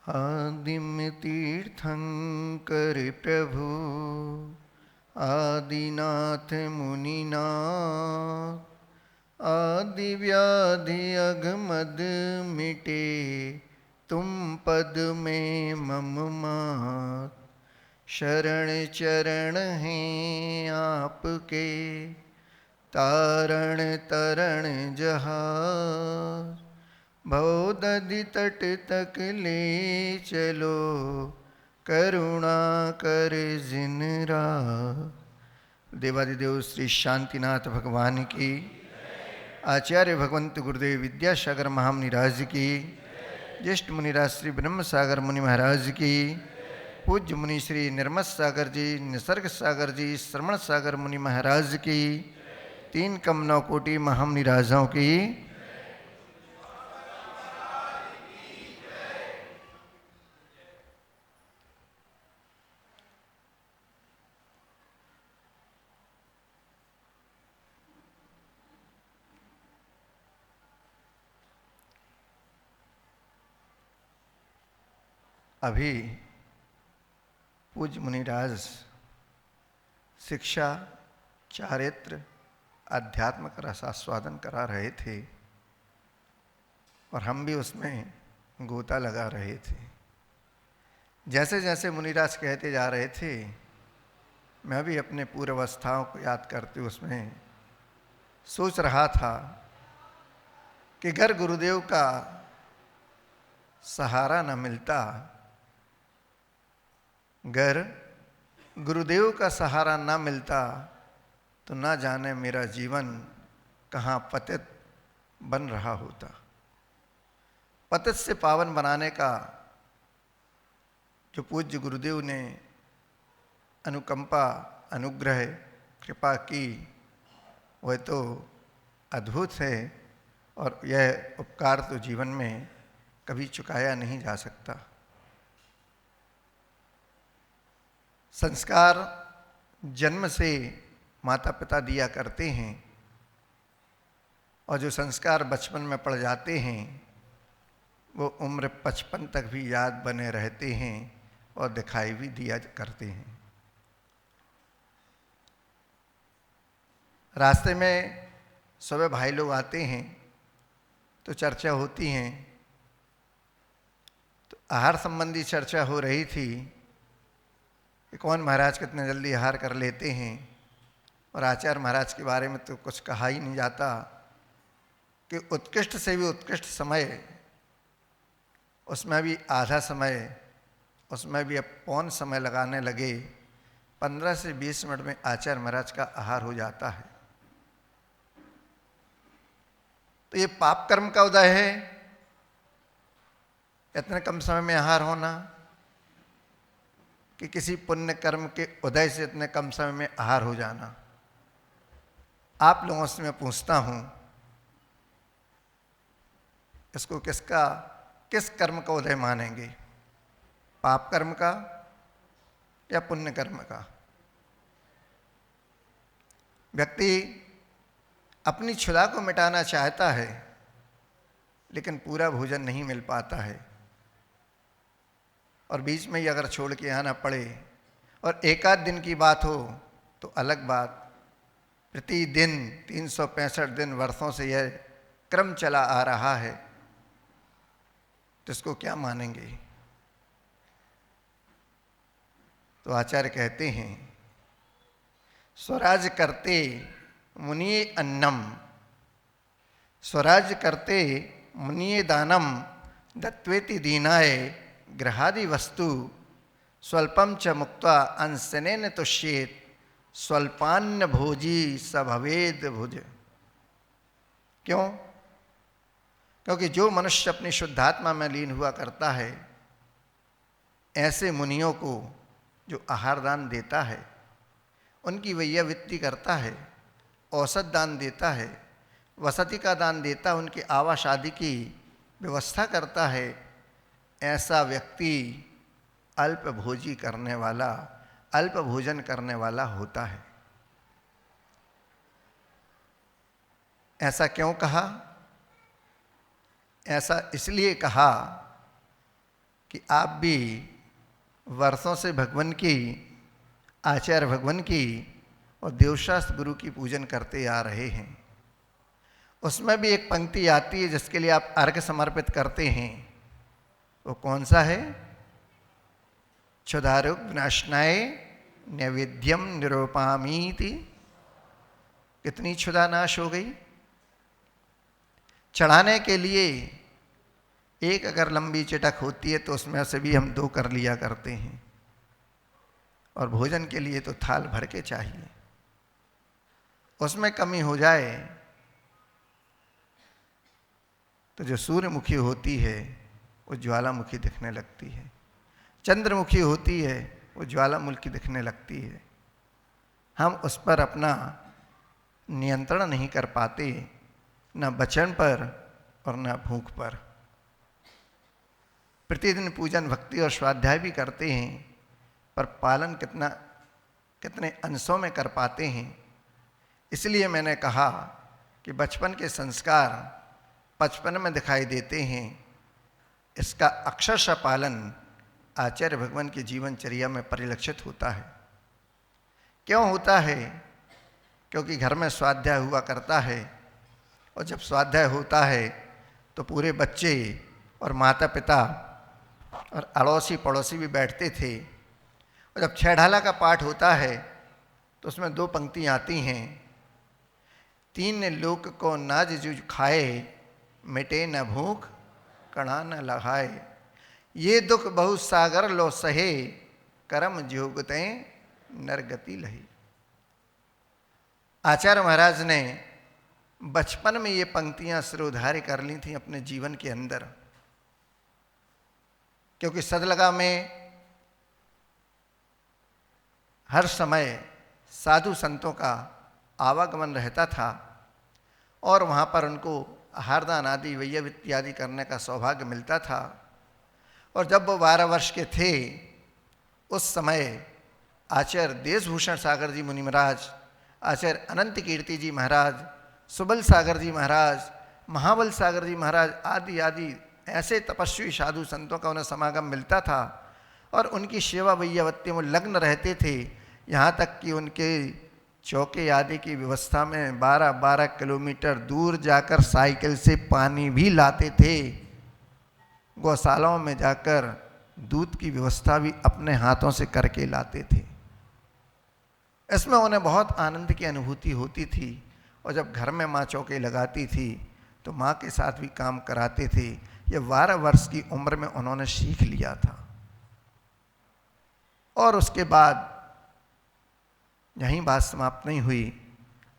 आदिम तीर्थंकर प्रभु आदिनाथ मुनिनाथ, आदि व्याधि अगमद मिटे तुम पद में मम मात। शरण चरण हैं आपके तारण तरण जहाज। भवदधि तट तक ले चलो करुणा कर जिनरा। देवादिदेव श्री शांतिनाथ भगवान की, आचार्य भगवंत गुरुदेव विद्यासागर महामुनि राज की, ज्येष्ठ मुनिराज श्री ब्रह्म सागर मुनि महाराज की, पूज्य मुनि श्री निर्मत सागर जी, निसर्ग सागर जी, श्रवण सागर मुनि महाराज की, तीन कम नौ कोटि महामुनि राजाओं की। अभी पूज्य मुनिराज शिक्षा, चारित्र, आध्यात्म का रसास्वादन करा रहे थे और हम भी उसमें गोता लगा रहे थे। जैसे जैसे मुनिराज कहते जा रहे थे, मैं भी अपने पूर्वावस्थाओं को याद करते उसमें सोच रहा था कि अगर गुरुदेव का सहारा न मिलता, अगर गुरुदेव का सहारा न मिलता तो ना जाने मेरा जीवन कहाँ पतित बन रहा होता। पतित से पावन बनाने का जो पूज्य गुरुदेव ने अनुकंपा, अनुग्रह, कृपा की, वह तो अद्भुत है और यह उपकार तो जीवन में कभी चुकाया नहीं जा सकता। संस्कार जन्म से माता पिता दिया करते हैं और जो संस्कार बचपन में पड़ जाते हैं वो उम्र 55 तक भी याद बने रहते हैं और दिखाई भी दिया करते हैं। रास्ते में सुबह भाई लोग आते हैं तो चर्चा होती हैं, तो आहार संबंधी चर्चा हो रही थी कि कौन महाराज कितने जल्दी आहार कर लेते हैं। और आचार्य महाराज के बारे में तो कुछ कहा ही नहीं जाता कि उत्कृष्ट से भी उत्कृष्ट समय, उसमें भी आधा समय, उसमें भी अब पौन समय लगाने लगे। 15 से 20 मिनट में आचार्य महाराज का आहार हो जाता है। तो ये पाप कर्म का उदय है, इतने कम समय में आहार होना, कि किसी पुण्य कर्म के उदय से इतने कम समय में आहार हो जाना। आप लोगों से मैं पूछता हूं, इसको किस कर्म का उदय मानेंगे? पाप कर्म का या पुण्य कर्म का? व्यक्ति अपनी क्षुधा को मिटाना चाहता है लेकिन पूरा भोजन नहीं मिल पाता है और बीच में ही अगर छोड़ के आना पड़े और एक आध दिन की बात हो तो अलग बात। प्रतिदिन 365 दिन वर्षों से यह क्रम चला आ रहा है, तो इसको क्या मानेंगे? तो आचार्य कहते हैं, स्वराज करते मुनिये अन्नम, स्वराज करते मुनिये दानम, दत्वेति दीनाय ग्रहादि वस्तु, स्वल्पम च मुक्त्वा अंशनेन तुष्येत, स्वल्पान्न भोजी सभवेद भुज। क्यों? क्योंकि जो मनुष्य अपनी शुद्धात्मा में लीन हुआ करता है, ऐसे मुनियों को जो आहार दान देता है, उनकी वैयावृत्ति करता है, औसत दान देता है, वसति का दान देता है, उनके आवास आदि की व्यवस्था करता है, ऐसा व्यक्ति अल्प भोजी करने वाला, अल्प भोजन करने वाला होता है। ऐसा क्यों कहा? ऐसा इसलिए कहा कि आप भी वर्षों से भगवान की, आचार्य भगवान की और देवशास्त्र गुरु की पूजन करते आ रहे हैं। उसमें भी एक पंक्ति आती है जिसके लिए आप अर्घ्य समर्पित करते हैं। वो कौन सा है? क्षुधारोग विनाशनाय नैवेद्यम निरूपामीति। कितनी क्षुधा नाश हो गई। चढ़ाने के लिए एक अगर लंबी चटक होती है तो उसमें से भी हम 2 कर लिया करते हैं, और भोजन के लिए तो थाल भर के चाहिए। उसमें कमी हो जाए तो जो सूर्यमुखी होती है वो ज्वालामुखी दिखने लगती है, चंद्रमुखी होती है वो ज्वालामुखी दिखने लगती है। हम उस पर अपना नियंत्रण नहीं कर पाते, न वचन पर और न भूख पर। प्रतिदिन पूजन भक्ति और स्वाध्याय भी करते हैं, पर पालन कितने अंशों में कर पाते हैं। इसलिए मैंने कहा कि बचपन के संस्कार बचपन में दिखाई देते हैं, इसका अक्षरशः पालन आचार्य भगवान की जीवनचर्या में परिलक्षित होता है। क्यों होता है? क्योंकि घर में स्वाध्याय हुआ करता है, और जब स्वाध्याय होता है तो पूरे बच्चे और माता पिता और अड़ोसी पड़ोसी भी बैठते थे। और जब छेढ़ाला का पाठ होता है तो उसमें 2 पंक्तियाँ आती हैं, 3 लोक को नाज जुज खाए, मिटे न भूख कणा न लहाए। ये दुख बहु सागर लो सहे, कर्म जोगते नरगति लही। आचार्य महाराज ने बचपन में ये पंक्तियां सिरोधार्य कर ली थी अपने जीवन के अंदर, क्योंकि सदलगा में हर समय साधु संतों का आवागमन रहता था, और वहाँ पर उनको आहारदान आदि वैयव इत्यादि करने का सौभाग्य मिलता था। और जब वो 12 वर्ष के थे उस समय आचार्य देशभूषण सागर जी मुनि महाराज, आचार्य अनंत कीर्ति जी महाराज, सुबल सागर जी महाराज, महाबल सागर जी महाराज आदि आदि ऐसे तपस्वी साधु संतों का उन्हें समागम मिलता था, और उनकी सेवा वैयावत्य में लग्न रहते थे। यहाँ तक कि उनके चौके आदि की व्यवस्था में 12-12 किलोमीटर दूर जाकर साइकिल से पानी भी लाते थे। गौशालाओं में जाकर दूध की व्यवस्था भी अपने हाथों से करके लाते थे। इसमें उन्हें बहुत आनंद की अनुभूति होती थी, और जब घर में माँ चौके लगाती थी तो माँ के साथ भी काम कराते थे। ये 12 वर्ष की उम्र में उन्होंने सीख लिया था। और उसके बाद यहीं बात समाप्त नहीं हुई,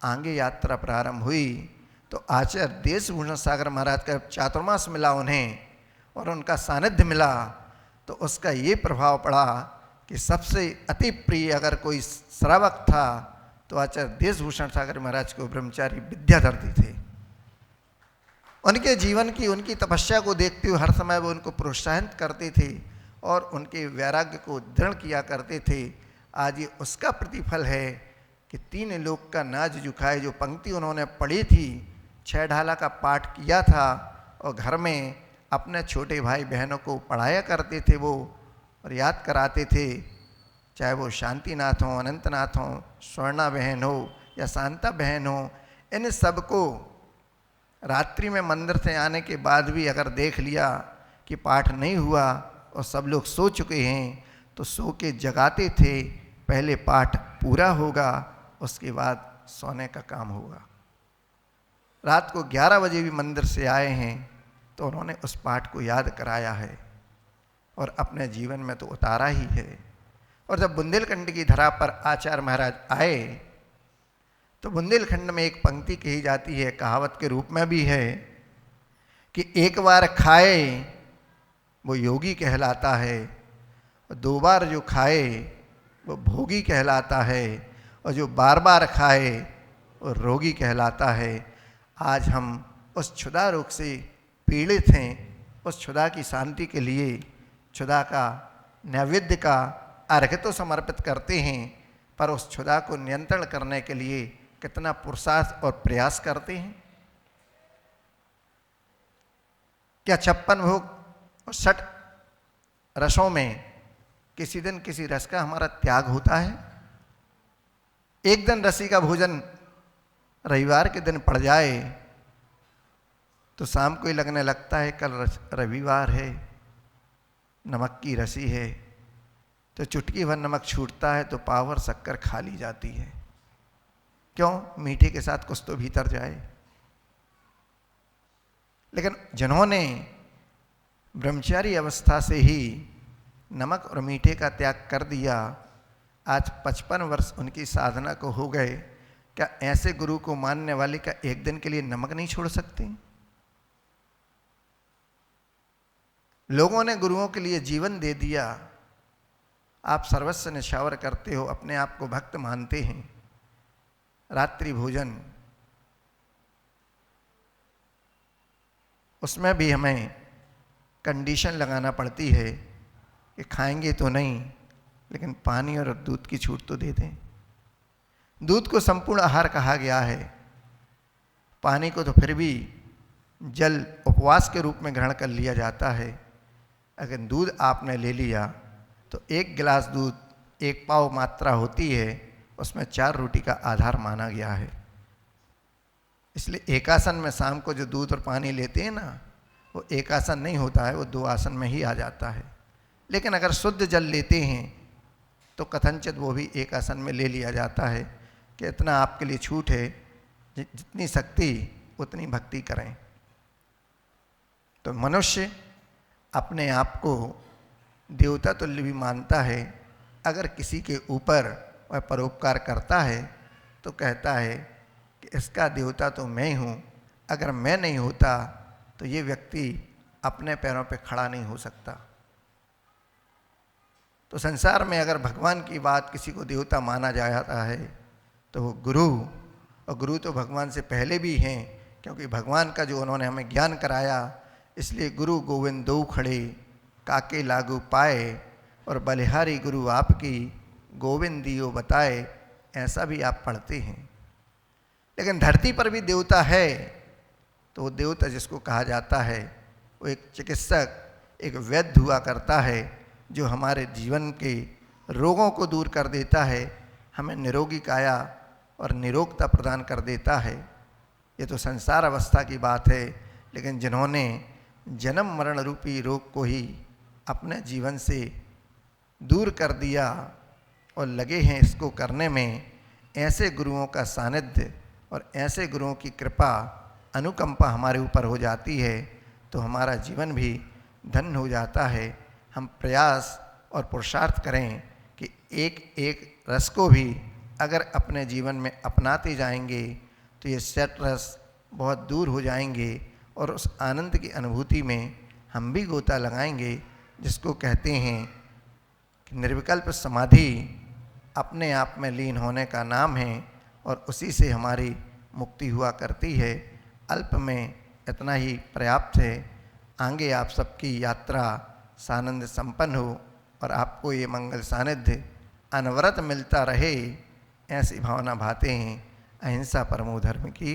आगे यात्रा प्रारंभ हुई तो आचार्य देशभूषण सागर महाराज का चातुर्मास मिला उन्हें, और उनका सानिध्य मिला, तो उसका ये प्रभाव पड़ा कि सबसे अति प्रिय अगर कोई श्रावक था तो आचार्य देशभूषण सागर महाराज को ब्रह्मचारी विद्याधर थे। उनके जीवन की, उनकी तपस्या को देखते हुए हर समय वो उनको प्रोत्साहित करते थे और उनके वैराग्य को दृढ़ किया करते थे। आज ये उसका प्रतिफल है कि 3 लोक का नाज जुखाए, जो पंक्ति उन्होंने पढ़ी थी, 6 ढाला का पाठ किया था, और घर में अपने छोटे भाई बहनों को पढ़ाया करते थे वो, और याद कराते थे। चाहे वो शांतिनाथ हो, अनंतनाथ हो, स्वर्णा बहन हो या शांता बहन हो, इन सबको रात्रि में मंदिर से आने के बाद भी अगर देख लिया कि पाठ नहीं हुआ और सब लोग सो चुके हैं तो सो के जगाते थे, पहले पाठ पूरा होगा उसके बाद सोने का काम होगा। रात को 11 बजे भी मंदिर से आए हैं तो उन्होंने उस पाठ को याद कराया है और अपने जीवन में तो उतारा ही है। और जब बुंदेलखंड की धरा पर आचार्य महाराज आए तो बुंदेलखंड में एक पंक्ति कही जाती है, कहावत के रूप में भी है, कि एक बार खाए वो योगी कहलाता है, और 2 बार जो खाए वो भोगी कहलाता है, और जो बार बार खाए वो रोगी कहलाता है। आज हम उस क्षुधा रोग से पीड़ित हैं। उस क्षुधा की शांति के लिए क्षुधा का नैवेद्य का अर्घ्य तो समर्पित करते हैं, पर उस क्षुधा को नियंत्रण करने के लिए कितना पुरुषार्थ और प्रयास करते हैं। क्या 56 भोग और 60 रसों में किसी दिन किसी रस का हमारा त्याग होता है। एक दिन रसी का भोजन रविवार के दिन पड़ जाए तो शाम को ही लगने लगता है कल रविवार है, नमक की रसी है, तो चुटकी भर नमक छूटता है तो पावर शक्कर खा ली जाती है। क्यों? मीठे के साथ कुछ तो भीतर जाए। लेकिन जिन्होंने ब्रह्मचारी अवस्था से ही नमक और मीठे का त्याग कर दिया, आज 55 वर्ष उनकी साधना को हो गए, क्या ऐसे गुरु को मानने वाले का एक दिन के लिए नमक नहीं छोड़ सकते? लोगों ने गुरुओं के लिए जीवन दे दिया, आप सर्वस्व निछावर करते हो, अपने आप को भक्त मानते हैं। रात्रि भोजन, उसमें भी हमें कंडीशन लगाना पड़ती है कि खाएंगे तो नहीं, लेकिन पानी और दूध की छूट तो दे दें। दूध को संपूर्ण आहार कहा गया है, पानी को तो फिर भी जल उपवास के रूप में ग्रहण कर लिया जाता है। अगर दूध आपने ले लिया तो 1 गिलास दूध 1 पाव मात्रा होती है, उसमें 4 रोटी का आधार माना गया है। इसलिए एक आसन में शाम को जो दूध और पानी लेते हैं ना, वो एक आसन नहीं होता है, वो 2 आसन में ही आ जाता है। लेकिन अगर शुद्ध जल लेते हैं तो कथनचित वो भी एक आसन में ले लिया जाता है कि इतना आपके लिए छूट है, जितनी शक्ति उतनी भक्ति करें। तो मनुष्य अपने आप को देवता तुल्य भी मानता है। अगर किसी के ऊपर वह परोपकार करता है तो कहता है कि इसका देवता तो मैं हूँ, अगर मैं नहीं होता तो ये व्यक्ति अपने पैरों पे खड़ा नहीं हो सकता। तो संसार में अगर भगवान की बात किसी को देवता माना जाता है तो वो गुरु, और गुरु तो भगवान से पहले भी हैं, क्योंकि भगवान का जो उन्होंने हमें ज्ञान कराया, इसलिए गुरु गोविंद दो खड़े काके लागू पाए, और बलिहारी गुरु आपकी गोविंद दियो बताए, ऐसा भी आप पढ़ते हैं। लेकिन धरती पर भी देवता है, तो वो देवता जिसको कहा जाता है वो एक चिकित्सक, एक वैद्य हुआ करता है, जो हमारे जीवन के रोगों को दूर कर देता है, हमें निरोगी काया और निरोगता प्रदान कर देता है। ये तो संसार अवस्था की बात है। लेकिन जिन्होंने जन्म मरण रूपी रोग को ही अपने जीवन से दूर कर दिया और लगे हैं इसको करने में, ऐसे गुरुओं का सानिध्य और ऐसे गुरुओं की कृपा अनुकंपा हमारे ऊपर हो जाती है तो हमारा जीवन भी धन्य हो जाता है। हम प्रयास और पुरुषार्थ करें कि एक एक रस को भी अगर अपने जीवन में अपनाते जाएंगे तो ये 7 रस बहुत दूर हो जाएंगे और उस आनंद की अनुभूति में हम भी गोता लगाएंगे, जिसको कहते हैं कि निर्विकल्प समाधि अपने आप में लीन होने का नाम है और उसी से हमारी मुक्ति हुआ करती है। अल्प में इतना ही पर्याप्त है। आगे आप सबकी यात्रा सानंद संपन्न हो और आपको ये मंगल सानिध्य अनवरत मिलता रहे, ऐसी भावना भाते हैं। अहिंसा परमो धर्म की।